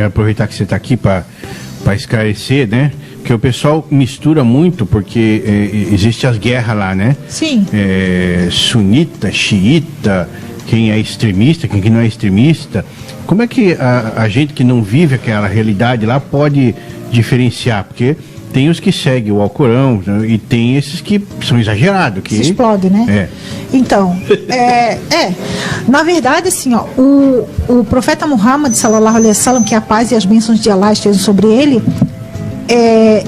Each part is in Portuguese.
aproveitar que você está aqui para esclarecer, né? Porque o pessoal mistura muito, porque existem as guerras lá, né? Sim. Sunita, xiita, quem é extremista, quem não é extremista. Como é que a gente que não vive aquela realidade lá pode diferenciar? Porque tem os que seguem o Alcorão, né? E tem esses que são exagerados. Que se explode, né? Então, na verdade, assim, ó, o profeta Muhammad, sallallahu alaihi wasallam, que a paz e as bênçãos de Allah estejam sobre ele,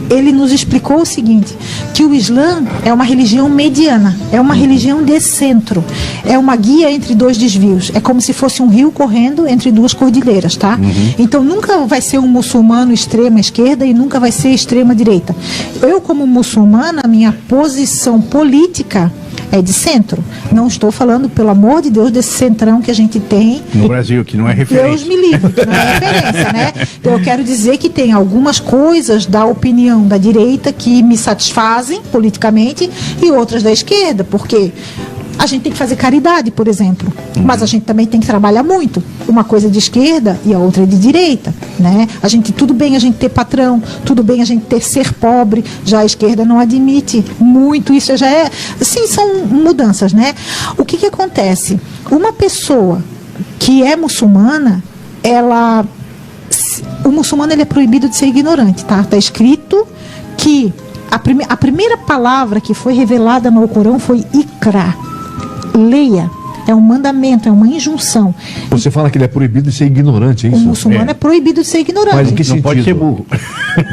ele nos explicou o seguinte, que o Islã é uma religião mediana, é uma religião de centro, é uma guia entre dois desvios, é como se fosse um rio correndo entre duas cordilheiras, tá? Então nunca vai ser um muçulmano extrema esquerda e nunca vai ser extrema direita. Eu, como muçulmana, a minha posição política é de centro. Não estou falando, pelo amor de Deus, desse centrão que a gente tem no Brasil, que não é referência. Deus me livre, que não é referência, né? Então eu quero dizer que tem algumas coisas da opinião da direita que me satisfazem politicamente e outras da esquerda, porque a gente tem que fazer caridade, por exemplo, mas a gente também tem que trabalhar muito. Uma coisa é de esquerda e a outra é de direita, né? Tudo bem a gente ter patrão, tudo bem a gente ser pobre, já a esquerda não admite muito, isso já é... Sim, são mudanças, né? O que acontece? Uma pessoa que é muçulmana, o muçulmano ele é proibido de ser ignorante, tá? Está escrito que a primeira palavra que foi revelada no Alcorão foi Iqra. Leia. É um mandamento, é uma injunção. Você fala que ele é proibido de ser ignorante, é isso? O muçulmano é proibido de ser ignorante. Mas em que sentido? Não pode ser burro.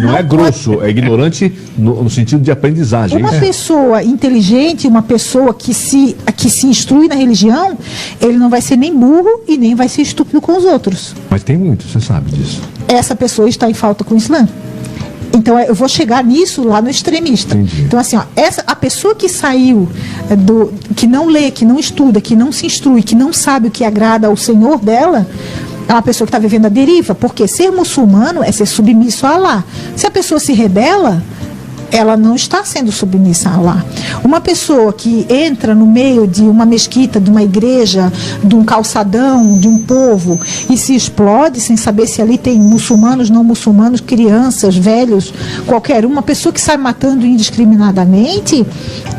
Não é grosso, é ignorante no sentido de aprendizagem. Uma pessoa inteligente, uma pessoa que se instrui na religião, ele não vai ser nem burro e nem vai ser estúpido com os outros. Mas tem muito, você sabe disso. Essa pessoa está em falta com o Islã. Então eu vou chegar nisso lá no extremista. Entendi. Então assim, ó, a pessoa que saiu que não lê, que não estuda, que não se instrui, que não sabe o que agrada ao Senhor dela, é uma pessoa que está vivendo a deriva, porque ser muçulmano é ser submisso a Allah. Se a pessoa se rebela, ela não está sendo submissa a Allah. Uma pessoa que entra no meio de uma mesquita, de uma igreja, de um calçadão, de um povo, e se explode sem saber se ali tem muçulmanos, não muçulmanos, crianças, velhos, qualquer uma pessoa que sai matando indiscriminadamente,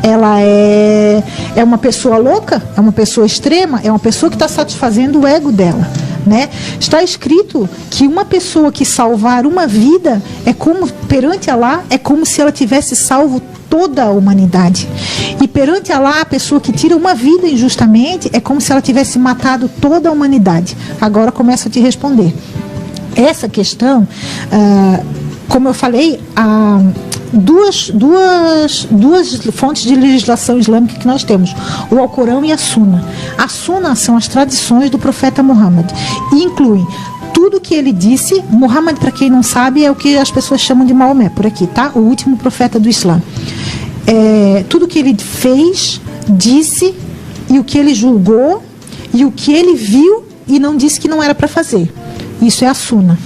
ela é uma pessoa louca, é uma pessoa extrema, é uma pessoa que está satisfazendo o ego dela. Né? Está escrito que uma pessoa que salvar uma vida é como, perante Allah, é como se ela tivesse salvo toda a humanidade. E perante Allah, a pessoa que tira uma vida injustamente é como se ela tivesse matado toda a humanidade. Agora começo a te responder. Essa questão, como eu falei, duas fontes de legislação islâmica que nós temos, o Alcorão e a Sunna. A Sunna são as tradições do profeta Muhammad e incluem tudo que ele disse. Muhammad, para quem não sabe, é o que as pessoas chamam de Maomé por aqui, tá? O último profeta do Islã. Tudo que ele fez, disse, e o que ele julgou, e o que ele viu e não disse que não era para fazer. Isso é a Sunna.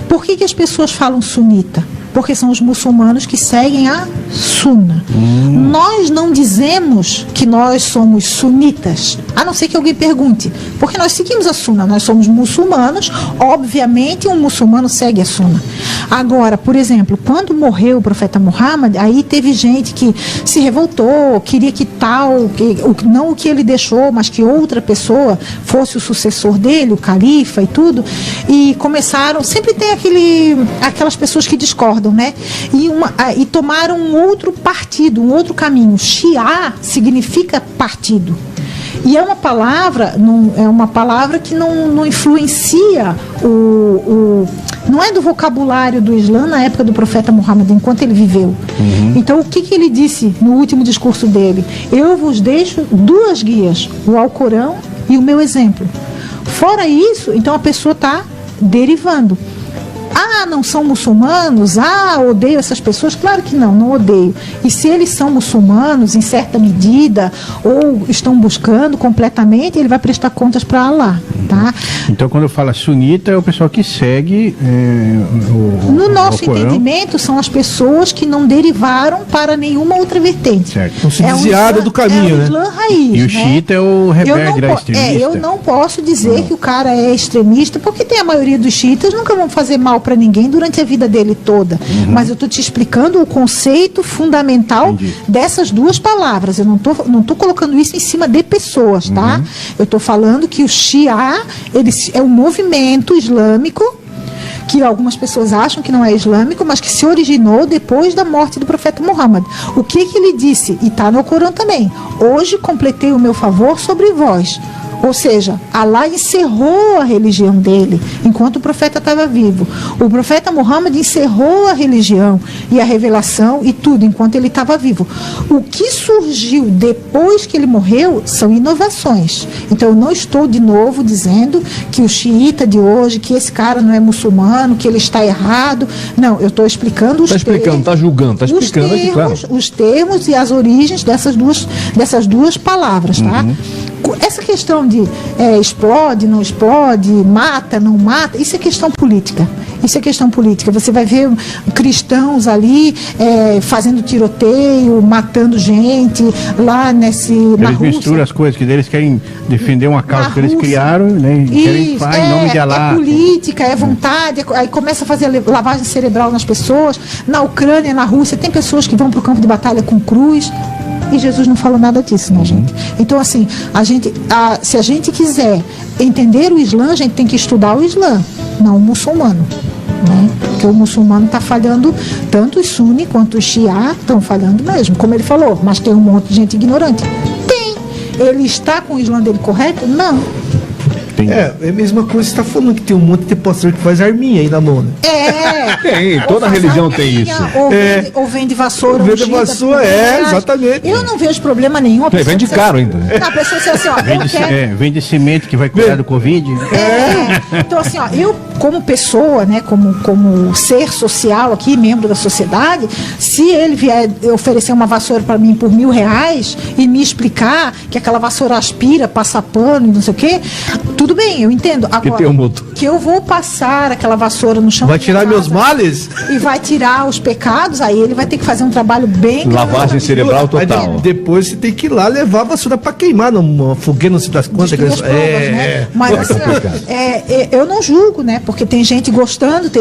Por que as pessoas falam sunita? Porque são os muçulmanos que seguem a Sunna. Nós não dizemos que nós somos sunitas, a não ser que alguém pergunte, porque nós seguimos a Sunna, nós somos muçulmanos, obviamente um muçulmano segue a Sunna. Agora, por exemplo, quando morreu o profeta Muhammad, aí teve gente que se revoltou, queria que não o que ele deixou, mas que outra pessoa fosse o sucessor dele, o califa e tudo, e começaram, sempre tem aquelas pessoas que discordam, né? E tomaram um outro partido, um outro caminho. Shia significa partido. E é uma palavra que não influencia não é do vocabulário do Islã na época do profeta Muhammad, enquanto ele viveu. Então, o que ele disse no último discurso dele? Eu vos deixo duas guias, o Alcorão e o meu exemplo. Fora isso, então a pessoa está derivando. não são muçulmanos, odeio essas pessoas. Claro que não odeio. E se eles são muçulmanos, em certa medida, ou estão buscando completamente, ele vai prestar contas para Allah, tá? Então, quando eu falo sunita, é o pessoal que segue no nosso o Corão. entendimento, são as pessoas que não derivaram para nenhuma outra vertente. Certo. Não se desviaram do caminho, né? Islã raiz, E o né? xiita é o rebelde lá, extremista. Eu não posso dizer que o cara é extremista, porque tem a maioria dos xiitas nunca vão fazer mal para ninguém durante a vida dele toda. Mas eu estou te explicando o conceito fundamental dessas duas palavras. Eu não tô colocando isso em cima de pessoas, tá? Eu estou falando que o Shia, ele é um movimento islâmico que algumas pessoas acham que não é islâmico, mas que se originou depois da morte do profeta Muhammad. O que ele disse? E está no Corão também. Hoje completei o meu favor sobre vós. Ou seja, Allah encerrou a religião dele enquanto o profeta estava vivo. O profeta Muhammad encerrou a religião e a revelação e tudo enquanto ele estava vivo. O que surgiu depois que ele morreu são inovações. Então eu não estou de novo dizendo que o xiita de hoje, que esse cara não é muçulmano, que ele está errado. Não, eu estou explicando os termos. Está julgando, está explicando aqui, claro. Os termos e as origens dessas duas palavras, tá? Essa questão de explode, não explode, mata, não mata, isso é questão política. Isso é questão política. Você vai ver cristãos ali fazendo tiroteio, matando gente lá na Eles Rússia. misturam as coisas, que eles querem defender uma causa que eles criaram, né? E querem falar em nome de Allah. É política, é vontade, aí começa a fazer lavagem cerebral nas pessoas. Na Ucrânia, na Rússia, tem pessoas que vão para o campo de batalha com cruz. E Jesus não falou nada disso, né, gente? Então, assim, se a gente quiser entender o Islã, a gente tem que estudar o Islã, não o muçulmano. Né? Porque o muçulmano está falhando, tanto os suni quanto os Shia estão falhando mesmo, como ele falou, mas tem um monte de gente ignorante. Tem. Ele está com o Islã dele correto? Não. É a mesma coisa que você está falando, que tem um monte de pastor que faz arminha aí na mão, né? Tem, toda religião tem isso. Ou vende vassoura. Vende vassoura, exatamente. Eu não vejo problema nenhum. Vende caro ainda. A pessoa diz assim, ó, Vende semente que vai cuidar do Covid. Então, assim, ó, eu, como pessoa, né, como ser social aqui, membro da sociedade, se ele vier oferecer uma vassoura para mim por R$1.000 e me explicar que aquela vassoura aspira, passa pano e não sei o quê, tudo bem, eu entendo. Agora, tem um motor. que eu vou passar aquela vassoura no chão. Vai tirar meus males? E vai tirar os pecados, aí ele vai ter que fazer um trabalho bem... Lavagem cerebral Aí total. depois você tem que ir lá levar a vassoura para queimar numa fogueira, não sei das quantas. Destruir as provas, né? Mas assim, ó, eu não julgo, né? Porque tem gente gostando, tem